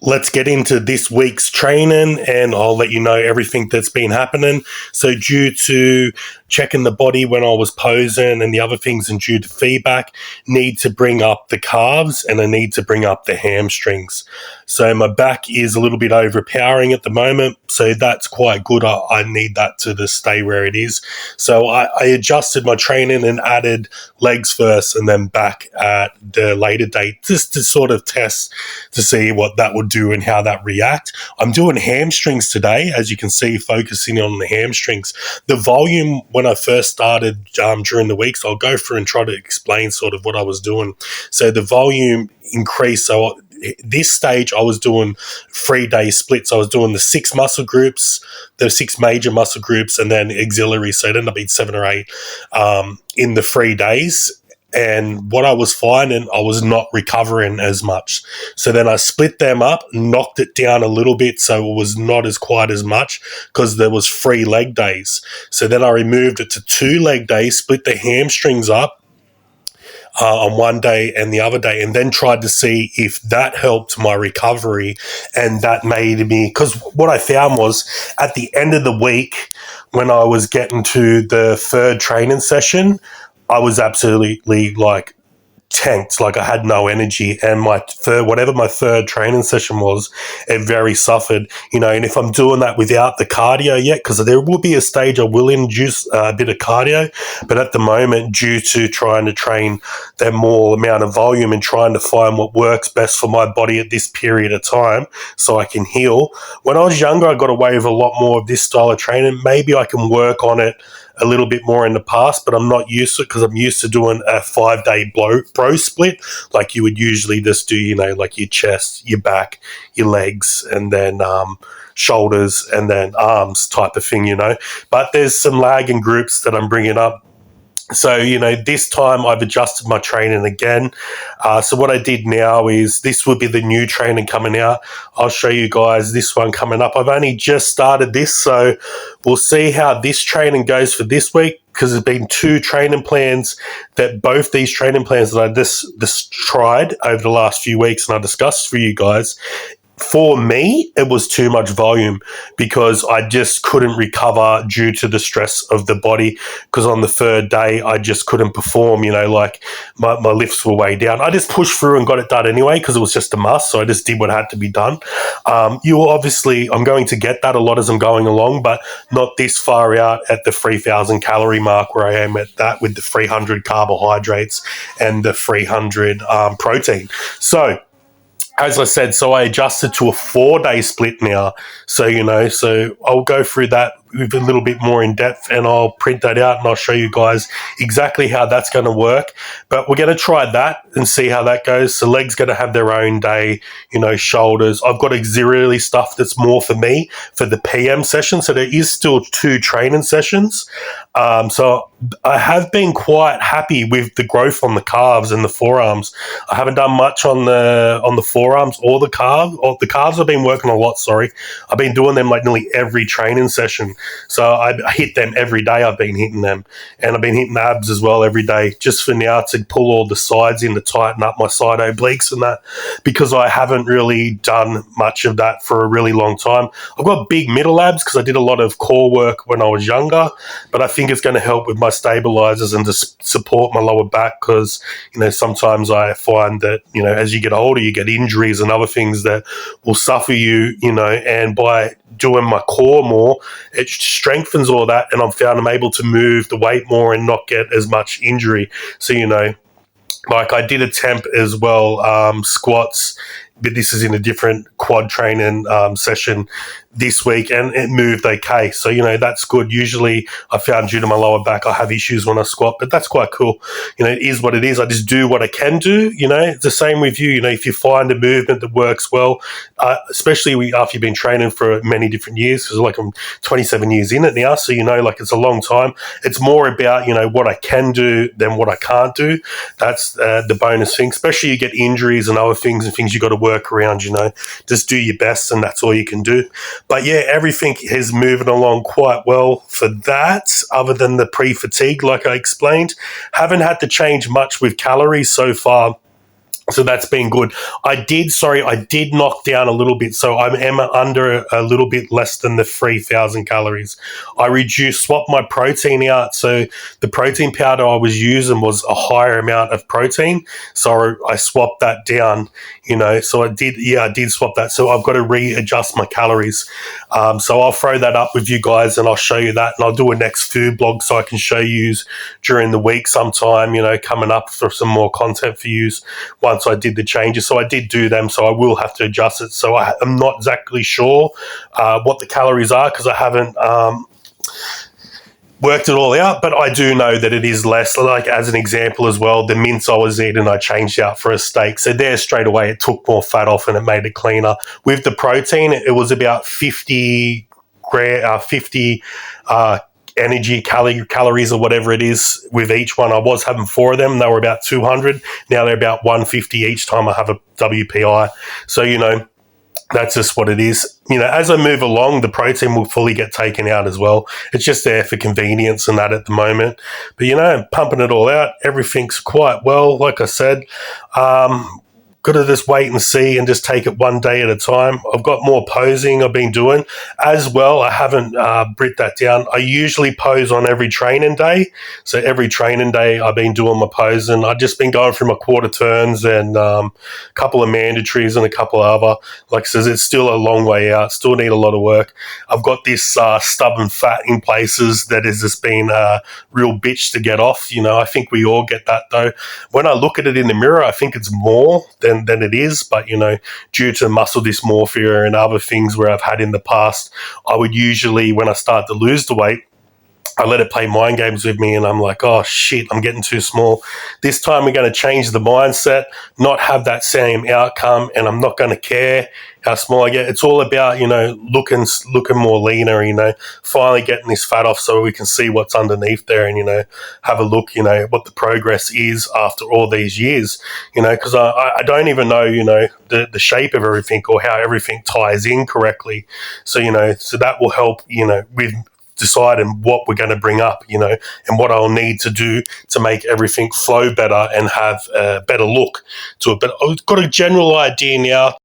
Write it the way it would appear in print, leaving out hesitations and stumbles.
let's get into this week's training and I'll let you know everything that's been happening. So due to checking the body when I was posing and the other things and due to feedback, need to bring up the calves and I need to bring up the hamstrings. So my back is a little bit overpowering at the moment, so that's quite good. I need that to just stay where it is. So I adjusted my training and added legs first and then back at the later date just to sort of test to see what that would do and how that react. I'm doing hamstrings today, as you can see, focusing on the hamstrings. The volume when I first started during the week, so I'll go through and try to explain sort of what I was doing. So the volume increased. So this stage I was doing 3-day splits. I was doing the 6 muscle groups, the 6 major muscle groups, and then auxiliary. So it ended up being 7 or 8 in the 3 days. And what I was finding, I was not recovering as much. So then I split them up, knocked it down a little bit so it was not as quite as much because there was 3 leg days. So then I removed it to 2 leg days, split the hamstrings up on one day and the other day, and then tried to see if that helped my recovery. And that made me, because what I found was at the end of the week, when I was getting to the 3rd training session, I was absolutely like tanked, like I had no energy, and my third training session was, it very suffered, and if I'm doing that without the cardio yet, because there will be a stage I will induce a bit of cardio, but at the moment, due to trying to train that more amount of volume and trying to find what works best for my body at this period of time so I can heal. When I was younger, I got away with a lot more of this style of training. Maybe I can work on it a little bit more in the past, but I'm not used to it because I'm used to doing a 5-day bro split like you would usually just do, like your chest, your back, your legs, and then shoulders and then arms type of thing, But there's some lagging groups that I'm bringing up. So, this time I've adjusted my training again. So what I did now is this will be the new training coming out. I'll show you guys this one coming up. I've only just started this, so we'll see how this training goes for this week, because there's been 2 training plans that both these training plans that I just tried over the last few weeks and I discussed for you guys. For me, it was too much volume because I just couldn't recover due to the stress of the body, because on the 3rd day, I just couldn't perform, like my lifts were way down. I just pushed through and got it done anyway because it was just a must, so I just did what had to be done. I'm going to get that a lot as I'm going along, but not this far out at the 3,000 calorie mark where I am at that with the 300 carbohydrates and the 300 protein. So, as I said, I adjusted to a 4-day split now. So I'll go through that with a little bit more in depth and I'll print that out and I'll show you guys exactly how that's going to work. But we're going to try that and see how that goes. So legs going to have their own day, shoulders. I've got auxiliary stuff that's more for me for the PM session. So there is still 2 training sessions. So I have been quite happy with the growth on the calves and the forearms. I haven't done much on the forearms or the calves. The calves I've been working a lot, sorry. I've been doing them like nearly every training session. So I hit them every day. I've been hitting them. And I've been hitting the abs as well every day, just for now to pull all the sides in to tighten up my side obliques and that, because I haven't really done much of that for a really long time. I've got big middle abs because I did a lot of core work when I was younger, but I think it's going to help with my stabilizers and to support my lower back because, sometimes I find that, as you get older, you get injuries and other things that will suffer you, and by doing my core more, it strengthens all that, and I've found I'm able to move the weight more and not get as much injury. So, like I did a temp as well, squats, but this is in a different quad training session this week, and it moved okay. So, that's good. Usually I found due to my lower back, I have issues when I squat, but that's quite cool. It is what it is. I just do what I can do. It's the same with you. If you find a movement that works well, especially after you've been training for many different years, because like I'm 27 years in it now, so, like it's a long time. It's more about, what I can do than what I can't do. That's the bonus thing, especially you get injuries and other things and things you got to work around, just do your best and that's all you can do. But yeah, everything is moving along quite well for that, other than the pre-fatigue, like I explained. Haven't had to change much with calories so far. So that's been good. I did knock down a little bit. So I am under a little bit less than the 3,000 calories. I swapped my protein out. So the protein powder I was using was a higher amount of protein. So I swapped that down, So I did swap that. So I've got to readjust my calories. So I'll throw that up with you guys and I'll show you that. And I'll do a next food blog so I can show you during the week sometime, coming up for some more content for you once I did the changes. So I did do them, so I will have to adjust it. So I'm not exactly sure what the calories are because I haven't worked it all out, but I do know that it is less. Like, as an example as well, the mince I was eating, I changed out for a steak. So there straight away, it took more fat off and it made it cleaner. With the protein, it was about 50 energy calories or whatever it is with each one. I was having 4 of them. They were about 200. Now they're about 150 each time I have a WPI. So, that's just what it is. As I move along, the protein will fully get taken out as well. It's just there for convenience and that at the moment. But, pumping it all out, everything's quite well. Like I said, got to just wait and see and just take it one day at a time. I've got more posing I've been doing as well. I haven't writ that down. I usually pose on every training day. So every training day I've been doing my posing. I've just been going through my quarter turns and a couple of mandatories and a couple of other. Like I says, it's still a long way out. Still need a lot of work. I've got this stubborn fat in places that has just been a real bitch to get off. I think we all get that though. When I look at it in the mirror, I think it's more than it is, but due to muscle dysmorphia and other things where I've had in the past, I would usually, when I start to lose the weight, I let it play mind games with me and I'm like, oh shit, I'm getting too small. This time we're going to change the mindset, not have that same outcome, and I'm not going to care how small I get. It's all about, looking more leaner, finally getting this fat off so we can see what's underneath there and, have a look, what the progress is after all these years, because I don't even know, the shape of everything or how everything ties in correctly. So, so that will help, with deciding what we're going to bring up, and what I'll need to do to make everything flow better and have a better look to it. But I've got a general idea now